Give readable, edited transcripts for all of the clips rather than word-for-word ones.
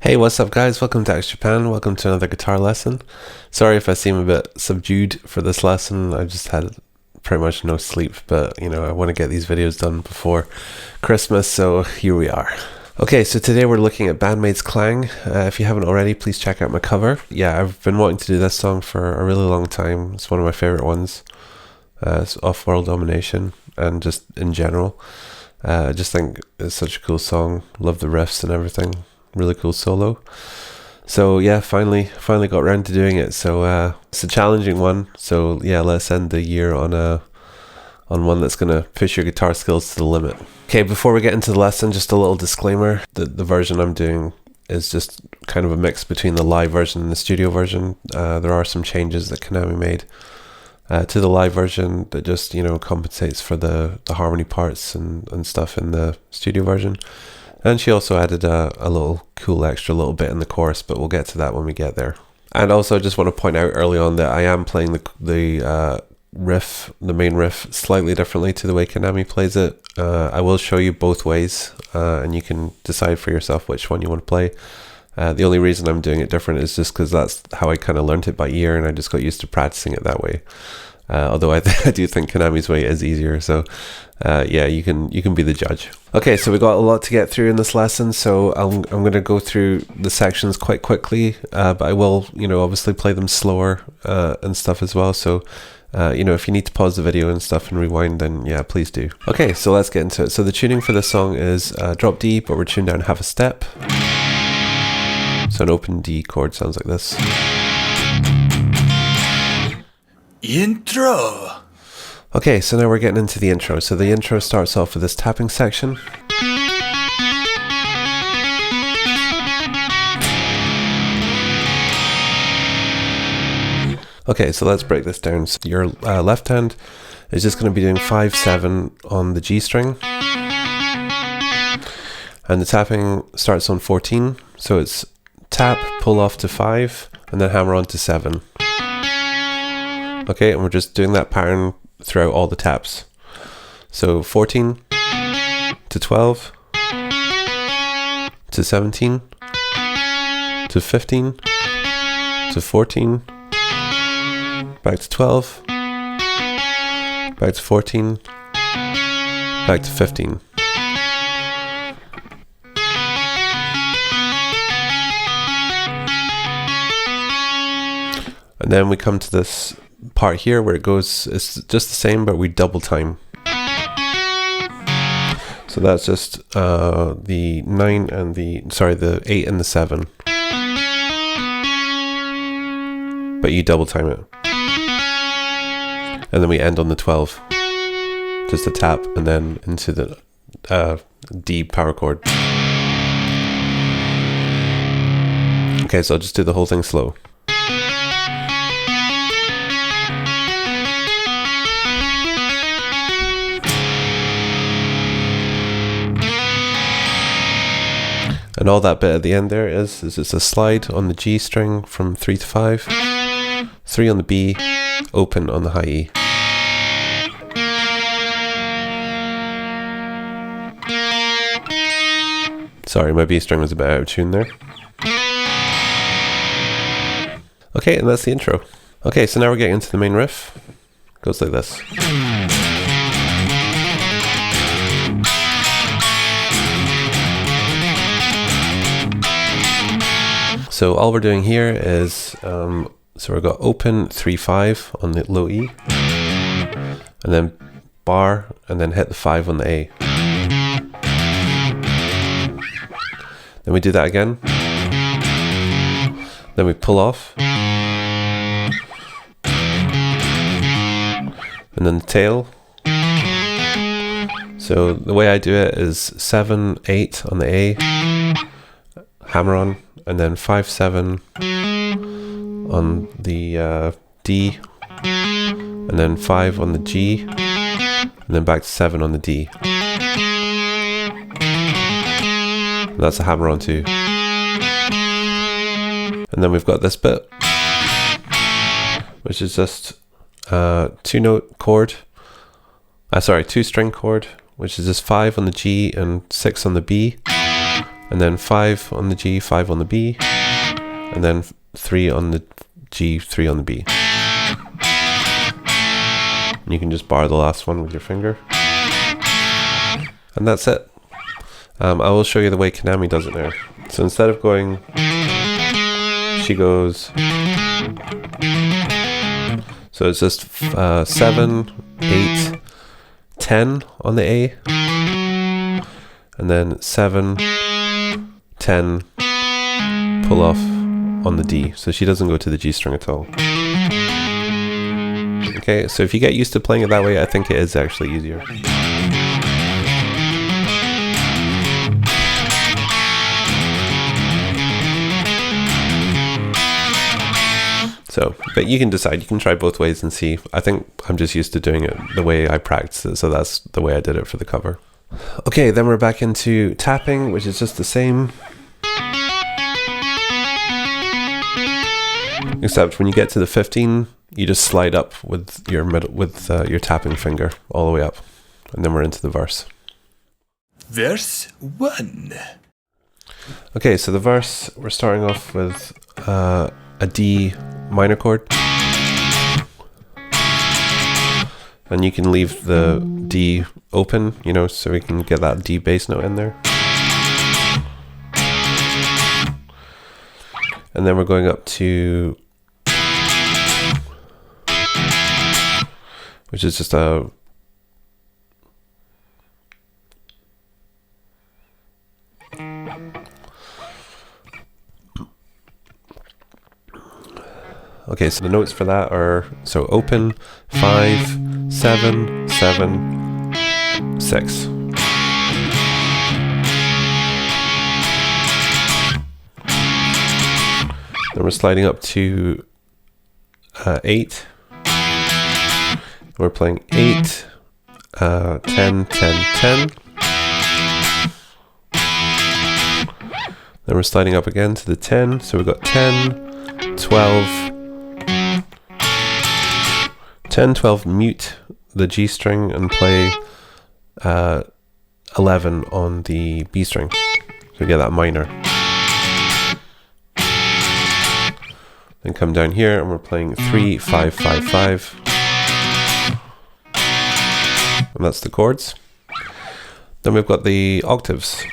Hey, what's up guys? Welcome to X Japan. Welcome to another guitar lesson. Sorry if I seem a bit subdued for this lesson. I just had pretty much no sleep, but you know, I want to get these videos done before Christmas, so here we are. Okay, so today we're looking at BAND-MAID's Clang. If you haven't already, please check out my cover. Yeah, I've been wanting to do this song for a really long time. It's one of my favorite ones. It's Off World Domination, and just in general. I just think it's such a cool song. Love the riffs and everything. Really cool solo. So yeah, finally got around to doing it. So it's a challenging one. So yeah, let's end the year on one that's gonna push your guitar skills to the limit. Okay, before we get into the lesson, just a little disclaimer. The version I'm doing is just kind of a mix between the live version and the studio version. There are some changes that Kanami made to the live version that just, you know, compensates for the harmony parts and stuff in the studio version. And she also added a little cool extra little bit in the chorus, but we'll get to that when we get there. And also I just want to point out early on that I am playing the riff, the main riff, slightly differently to the way Kanami plays it. I will show you both ways, and you can decide for yourself which one you want to play. The only reason I'm doing it different is just because that's how I kind of learned it by ear, and I just got used to practicing it that way. Although I do think Kanami's way is easier, so yeah, you can be the judge. Okay, so we got a lot to get through in this lesson, so I'm going to go through the sections quite quickly, but I will, you know, obviously play them slower and stuff as well. So you know, if you need to pause the video and stuff and rewind, then yeah, please do. Okay, so let's get into it. So the tuning for this song is drop D, but we're tuned down half a step. So an open D chord sounds like this. Intro. Okay, so now we're getting into the intro. So the intro starts off with this tapping section. Okay, so let's break this down. So your left hand is just going to be doing 5/7 on the G string. And the tapping starts on 14. So it's tap, pull off to 5, and then hammer on to 7. Okay, and we're just doing that pattern throughout all the taps. So 14 to 12 to 17 to 15 to 14, back to 12, back to 14, back to 15. And then we come to this part here where it goes, it's just the same, but we double time. So that's just the 9 and the 8 and the 7. But you double time it. And then we end on the 12. Just a tap and then into the D power chord. Okay, so I'll just do the whole thing slow. And all that bit at the end there is just a slide on the G string from 3 to 5, 3 on the B, open on the high E. Sorry, my B string was a bit out of tune there. Okay, and that's the intro. Okay, so now we're getting into the main riff. It goes like this. So all we're doing here is, so we've got open 3/5 on the low E, and then bar, and then hit the 5 on the A. Then we do that again. Then we pull off. And then the tail. So the way I do it is 7, 8 on the A, hammer on, and then 5/7 on the D, and then 5 on the G, and then back to 7 on the D. And that's a hammer on 2. And then we've got this bit, which is just 2-note chord. Sorry, 2-string chord, which is just 5 on the G and 6 on the B. and then 5 on the G, 5 on the B, and then 3 on the G, 3 on the B. And you can just bar the last one with your finger. And that's it. I will show you the way Kanami does it now. So instead of going, she goes, so it's just 7, 8, 10 on the A, and then 7, 10, pull off on the D. So she doesn't go to the G string at all. Okay, so if you get used to playing it that way, I think it is actually easier. So, but you can decide, you can try both ways and see. I think I'm just used to doing it the way I practice it, so that's the way I did it for the cover. Okay, then we're back into tapping, which is just the same. Except when you get to the 15, you just slide up with your your tapping finger all the way up, and then we're into the verse. Verse 1. Okay, so the verse, we're starting off with a D minor chord, and you can leave the D open, you know, so we can get that D bass note in there. And then we're going up to, which is just a, okay, so the notes for that are, so open, 5, 7, 7, 6. Then we're sliding up to 8. We're playing 8, 10, 10, 10. Then we're sliding up again to the 10. So we've got 10, 12, 10, 12, mute the G string and play 11 on the B string. So we get that minor. Then come down here and we're playing 3, 5, 5, 5. And that's the chords. Then we've got the octaves.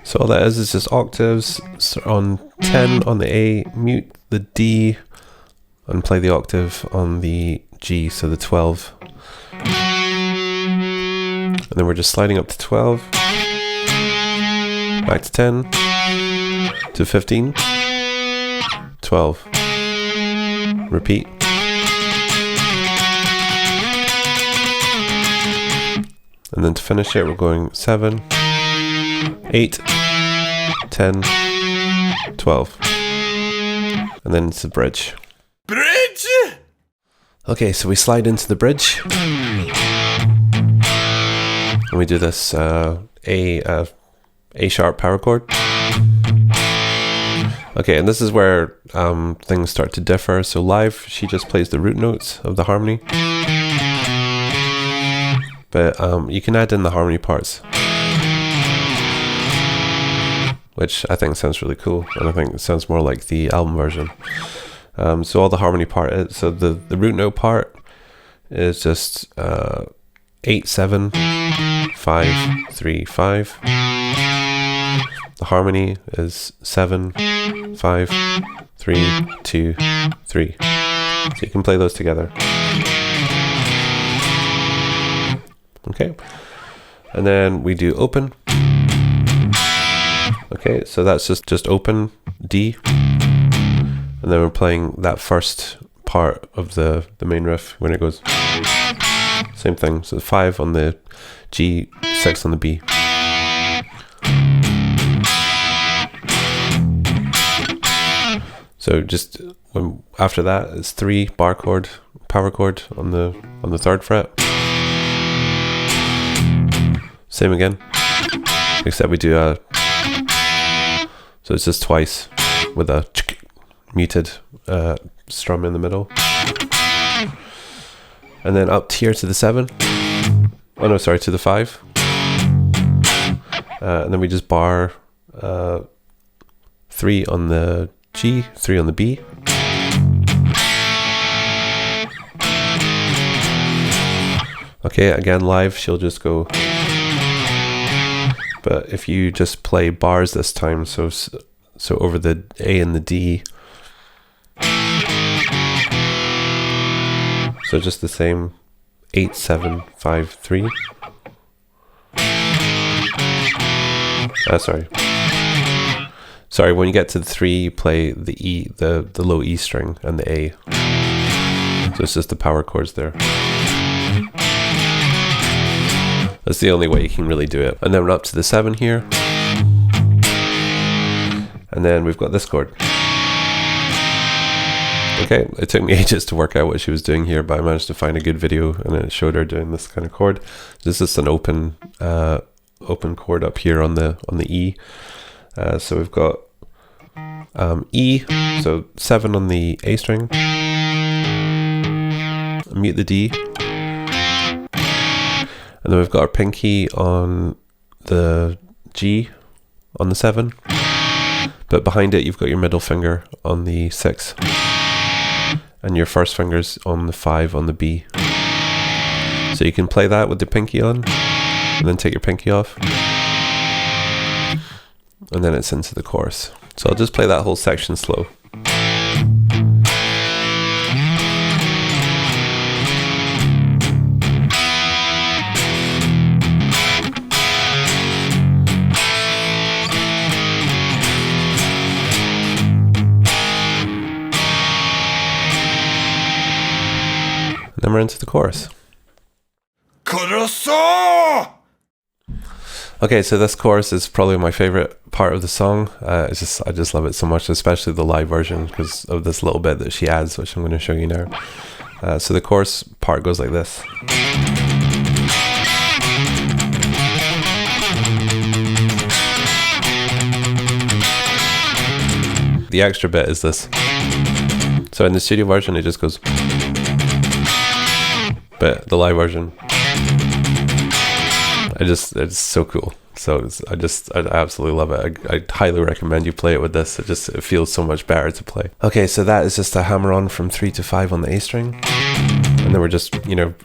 So all that is just octaves. So on 10 on the A, mute the D and play the octave on the G, so the 12. And then we're just sliding up to 12, back to 10, to 15, 12, repeat. And then to finish it, we're going 7, 8, 10, 12. And then it's the bridge. Bridge! Okay, so we slide into the bridge. And we do this A sharp power chord. Okay, and this is where things start to differ. So live, she just plays the root notes of the harmony. But you can add in the harmony parts, which I think sounds really cool, and I think it sounds more like the album version. So all the harmony part is, so the root note part is just 8, 7, 5, 3, 5. The harmony is 7, 5, 3, 2, 3. So you can play those together. Okay, and then we do open. Okay, so that's just open D, and then we're playing that first part of the main riff when it goes. Same thing, so 5 on the G, 6 on the B. So just after that, it's 3 bar chord, power chord on the 3rd fret. Same again, except we do so it's just twice with a muted strum in the middle. And then up here to the 7. Oh no, sorry, to the 5. And then we just bar 3 on the G, 3 on the B. Okay, again live she'll just go. But if you just play bars this time, so over the A and the D, so just the same 8, 7, 5, 3. Sorry, when you get to the 3, you play the E, the low E string and the A. So it's just the power chords there. That's the only way you can really do it. And then we're up to the 7 here. And then we've got this chord. Okay, it took me ages to work out what she was doing here, but I managed to find a good video and it showed her doing this kind of chord. This is an open chord up here on the E. So we've got E, so 7 on the A string, mute the D, and then we've got our pinky on the G on the 7, but behind it you've got your middle finger on the 6 and your first finger's on the 5 on the B. So you can play that with the pinky on and then take your pinky off, and then it's into the chorus. So I'll just play that whole section slow. And then we're into the chorus. Okay, so this chorus is probably my favorite part of the song. I just love it so much, especially the live version because of this little bit that she adds, which I'm going to show you now. So the chorus part goes like this. The extra bit is this. So in the studio version, it just goes. But the live version, it's so cool. So I absolutely love it. I highly recommend you play it with this. It feels so much better to play. Okay, so that is just a hammer on from 3 to 5 on the A string, and then we're just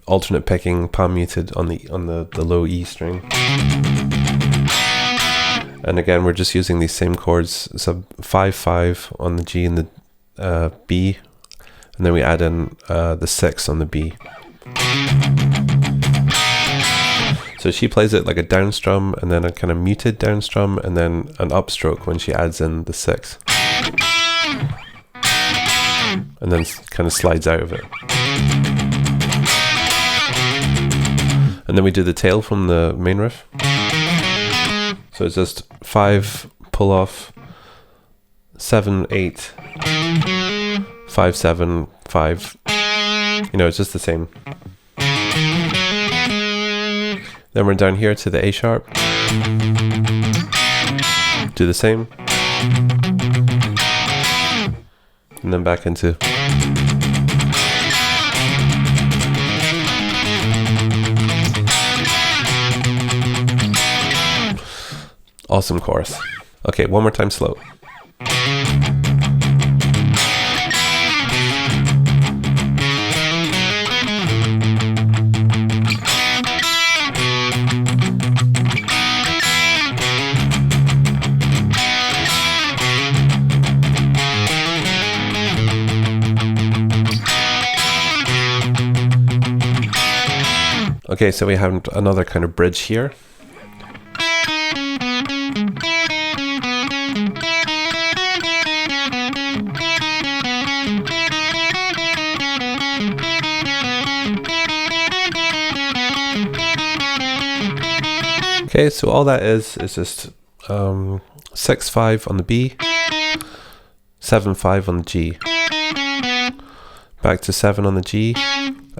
alternate picking palm muted on the low E string. And again, we're just using these same chords. So 5, 5 on the G and the B, and then we add in the 6 on the B. So she plays it like a down strum and then a kind of muted down strum and then an upstroke when she adds in the 6. And then kind of slides out of it. And then we do the tail from the main riff. So it's just 5, pull off, 7, 8, 5, 7, 5. It's just the same. Then we're down here to the A sharp. Do the same. And then back into. Awesome chorus. Okay, one more time slow. Okay, so we have another kind of bridge here. Okay, so all that is just 6, 5 on the B, 7, 5 on the G, back to 7 on the G,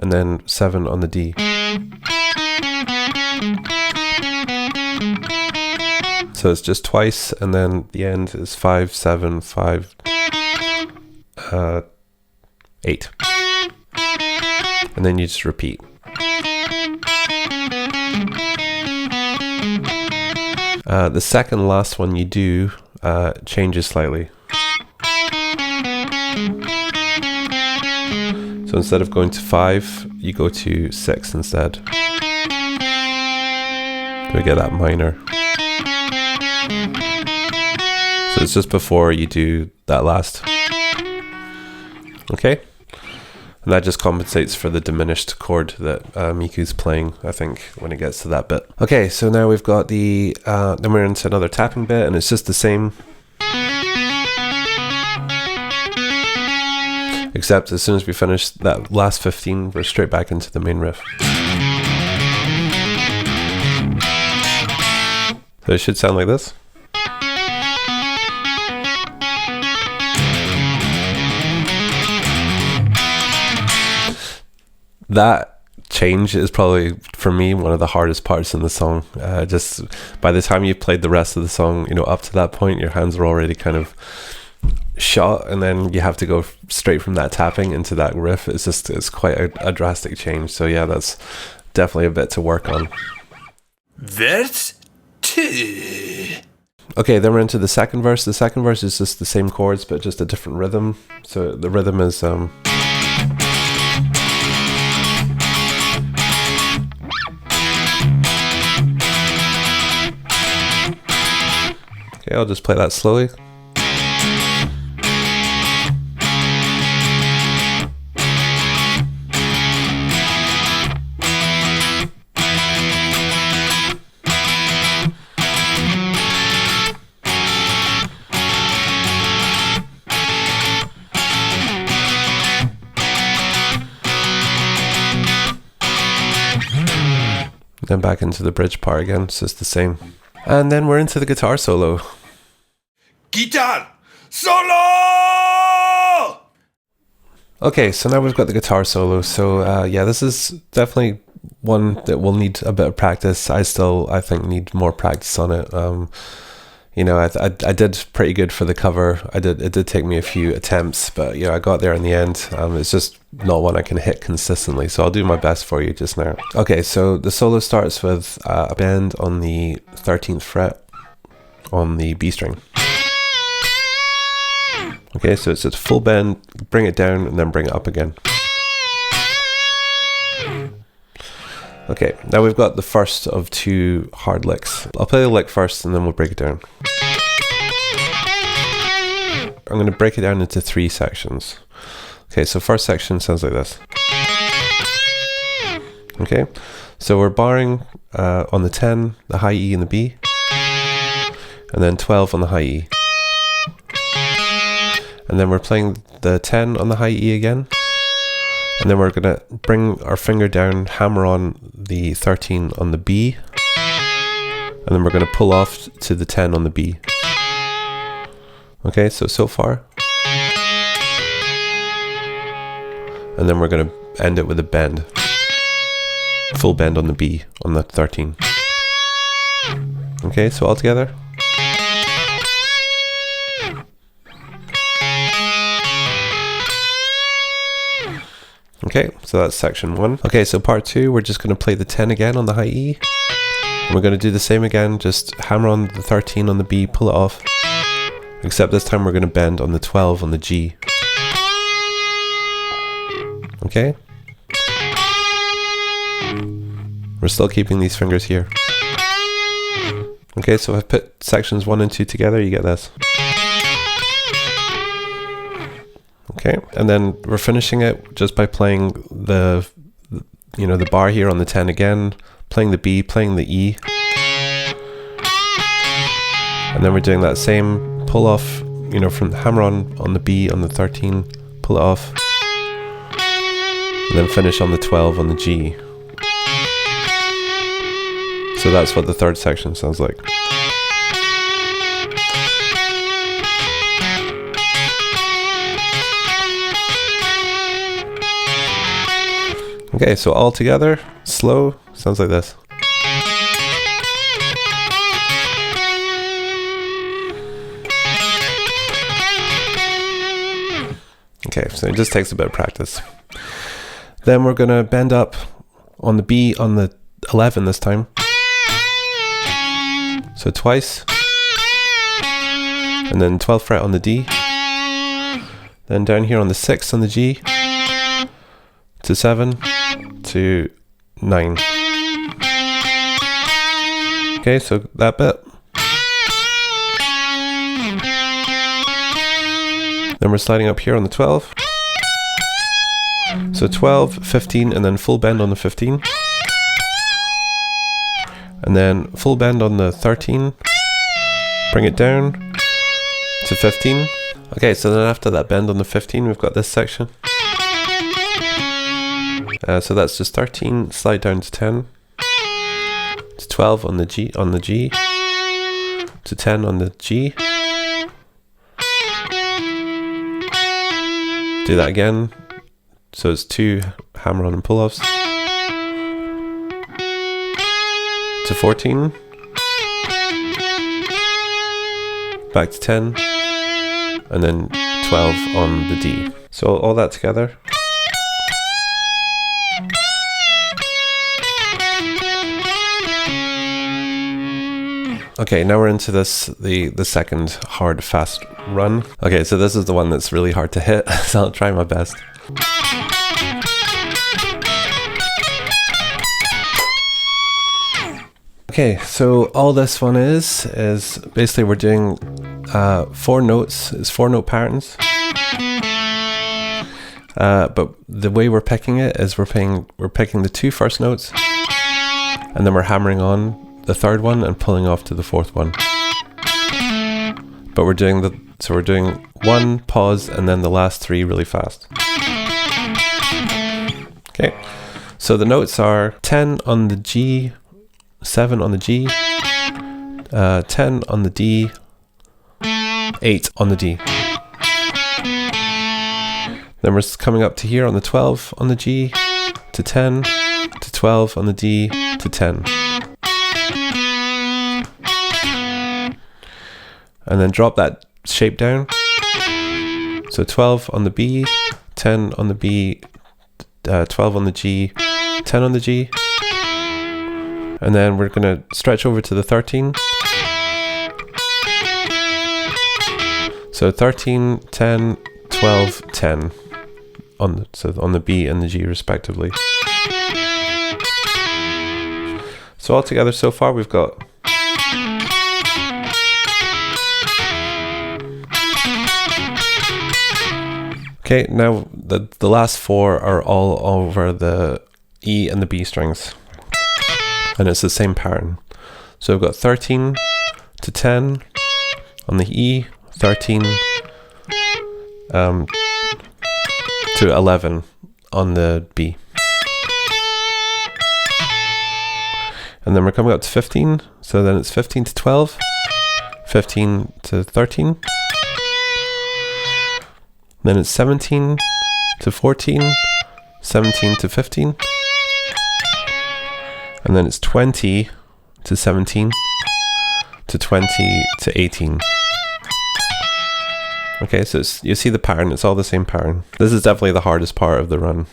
and then 7 on the D. So it's just twice, and then the end is 5, 7, 5, 8. And then you just repeat. The second last one you do changes slightly. So instead of going to 5, you go to 6 instead. So we get that minor. So it's just before you do that last. Okay? And that just compensates for the diminished chord that Miku's playing, I think, when it gets to that bit. Okay, so now we've got the, then we're into another tapping bit, and it's just the same. Except as soon as we finish that last 15, we're straight back into the main riff. So it should sound like this. That change is probably, for me, one of the hardest parts in the song. Just by the time you've played the rest of the song, you know, up to that point, your hands are already kind of shot, and then you have to go straight from that tapping into that riff. It's quite a drastic change. So yeah, that's definitely a bit to work on. Verse 2. Okay, then we're into the second verse. The second verse is just the same chords, but just a different rhythm. So the rhythm is okay, I'll just play that slowly. Then back into the bridge part again, it's just the same. And then we're into the guitar solo. Guitar solo! Okay, so now we've got the guitar solo. So yeah, this is definitely one that will need a bit of practice. I think, need more practice on it. You know, I did pretty good for the cover. It did take me a few attempts, but you know, I got there in the end. It's just not one I can hit consistently, so I'll do my best for you just now. Okay, so the solo starts with a bend on the 13th fret on the B string. Okay, so it's a full bend, bring it down, and then bring it up again. Okay, now we've got the first of 2 hard licks. I'll play the lick first and then we'll break it down. I'm going to break it down into 3 sections. Okay, so first section sounds like this. Okay, so we're barring on the 10, the high E and the B, and then 12 on the high E. And then we're playing the 10 on the high E again. And then we're going to bring our finger down, hammer on the 13 on the B, and then we're going to pull off to the 10 on the B. Okay, so far. And then we're going to end it with a bend. Full bend on the B, on the 13. Okay, so all together. Okay, so that's section 1. Okay, so part 2, we're just going to play the 10 again on the high E. And we're going to do the same again, just hammer on the 13 on the B, pull it off. Except this time we're going to bend on the 12 on the G. Okay? We're still keeping these fingers here. Okay, so if I put sections 1 and 2 together, you get this. Okay, and then we're finishing it just by playing the bar here on the 10 again, playing the B, playing the E, and then we're doing that same pull off, you know, from the hammer on the B on the 13, pull it off, and then finish on the 12 on the G. So that's what the third section sounds like. Okay, so all together, slow, sounds like this. Okay, so it just takes a bit of practice. Then we're gonna bend up on the B on the 11 this time. So twice. And then 12th fret on the D. Then down here on the 6th on the G. To 7. To 9. Okay, so that bit. Then we're sliding up here on the 12. So 12, 15, and then full bend on the 15. And then full bend on the 13. Bring it down to 15. Okay, so then after that bend on the 15, we've got this section. So that's just 13, slide down to 10. To 12 on the G, to 10 on the G. Do that again. So it's 2 hammer-on and pull-offs. To 14. Back to 10. And then 12 on the D. So all that together. Okay, now we're into this, the second hard fast run. Okay, so this is the one that's really hard to hit, so I'll try my best. Okay, so all this one is basically we're doing 4 notes, it's 4-note patterns. But the way we're picking it is we're picking the 2 first notes, and then we're hammering on the 3rd one and pulling off to the 4th one. But we're doing 1 pause and then the last 3 really fast. Okay, so the notes are 10 on the G, 7 on the G, 10 on the D, 8 on the D. Then we're coming up to here on the 12 on the G, to 10, to 12 on the D, to 10. And then drop that shape down. So 12 on the B, 10 on the B, 12 on the G, 10 on the G. And then we're going to stretch over to the 13. So 13, 10, 12, 10 on the B and the G respectively. So altogether so far we've got okay, now the last 4 are all over the E and the B strings. And it's the same pattern. So we've got 13 to 10 on the E, 13 to 11 on the B. And then we're coming up to 15, so then it's 15 to 12, 15 to 13. Then it's 17 to 14, 17 to 15. And then it's 20 to 17 to 20 to 18. Okay, so you see the pattern, it's all the same pattern. This is definitely the hardest part of the run.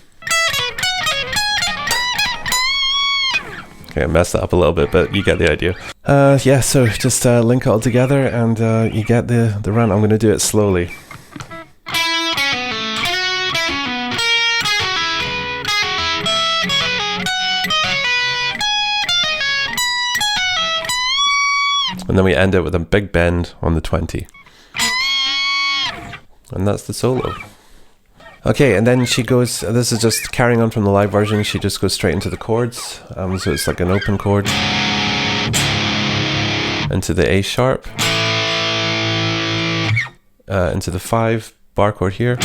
Okay, I messed that up a little bit, but you get the idea. Yeah, so just link it all together and you get the run. I'm going to do it slowly. And then we end it with a big bend on the 20. And that's the solo. Okay, and then she goes, this is just carrying on from the live version, she just goes straight into the chords. So it's like an open chord. Into the A sharp. Into the 5 bar chord here.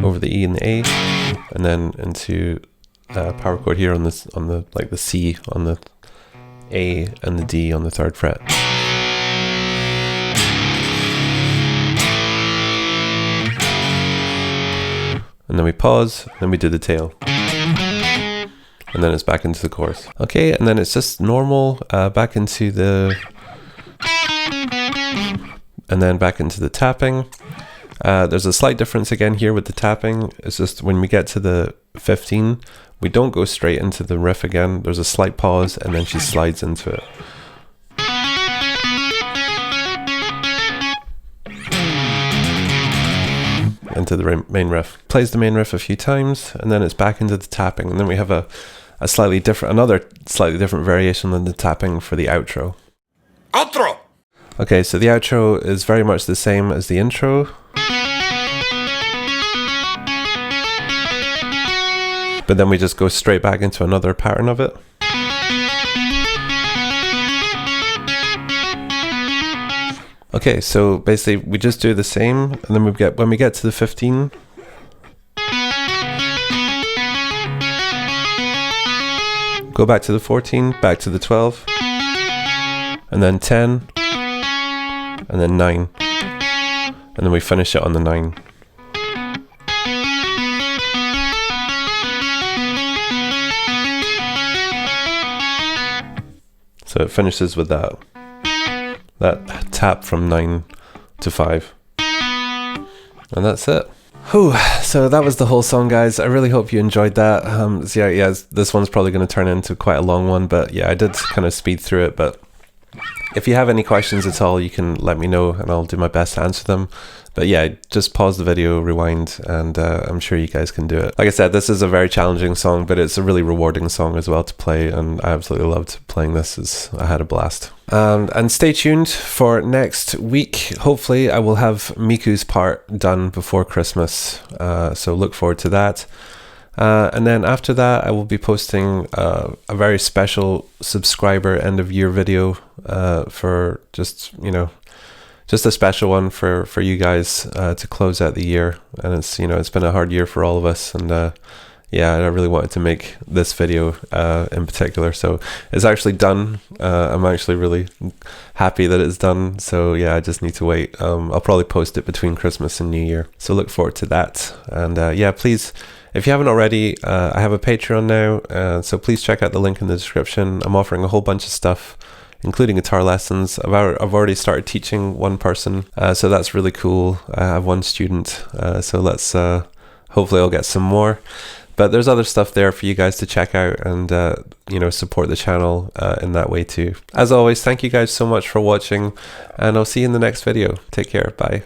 Over the E and the A. And then into power chord here on the like the C on the A and the D on the 3rd fret. And then we pause, then we do the tail. And then it's back into the chorus. Okay, and then it's just normal, back into the... And then back into the tapping. There's a slight difference again here with the tapping. It's just when we get to the 15, we don't go straight into the riff again. There's a slight pause and then she slides into it. Into the main riff. Plays the main riff a few times and then it's back into the tapping, and then we have another slightly different variation than the tapping for the outro. Outro! Okay, so the outro is very much the same as the intro. But then we just go straight back into another pattern of it. Okay, so basically we just do the same, and then when we get to the 15, go back to the 14, back to the 12, and then 10, and then 9, and then we finish it on the 9. So it finishes with that tap from 9 to 5. And that's it. Whew. So that was the whole song, guys. I really hope you enjoyed that. So yeah, this one's probably going to turn into quite a long one, but yeah, I did kind of speed through it. But if you have any questions at all, you can let me know and I'll do my best to answer them. But yeah, just pause the video, rewind, and I'm sure you guys can do it. Like I said, this is a very challenging song, but it's a really rewarding song as well to play, and I absolutely loved playing this. I had a blast. And stay tuned for next week. Hopefully I will have Miku's part done before Christmas, so look forward to that. And then after that, I will be posting a very special subscriber end of year video for just a special one for you guys to close out the year. And it's been a hard year for all of us, and yeah, I really wanted to make this video in particular. So it's actually done. I'm actually really happy that it's done. So yeah, I just need to wait. I'll probably post it between Christmas and New Year. So look forward to that. And yeah, please, if you haven't already, I have a Patreon now. So please check out the link in the description. I'm offering a whole bunch of stuff, including guitar lessons. I've already started teaching one person, so that's really cool. I have one student, so let's hopefully I'll get some more. But there's other stuff there for you guys to check out and support the channel in that way too. As always, thank you guys so much for watching, and I'll see you in the next video. Take care. Bye.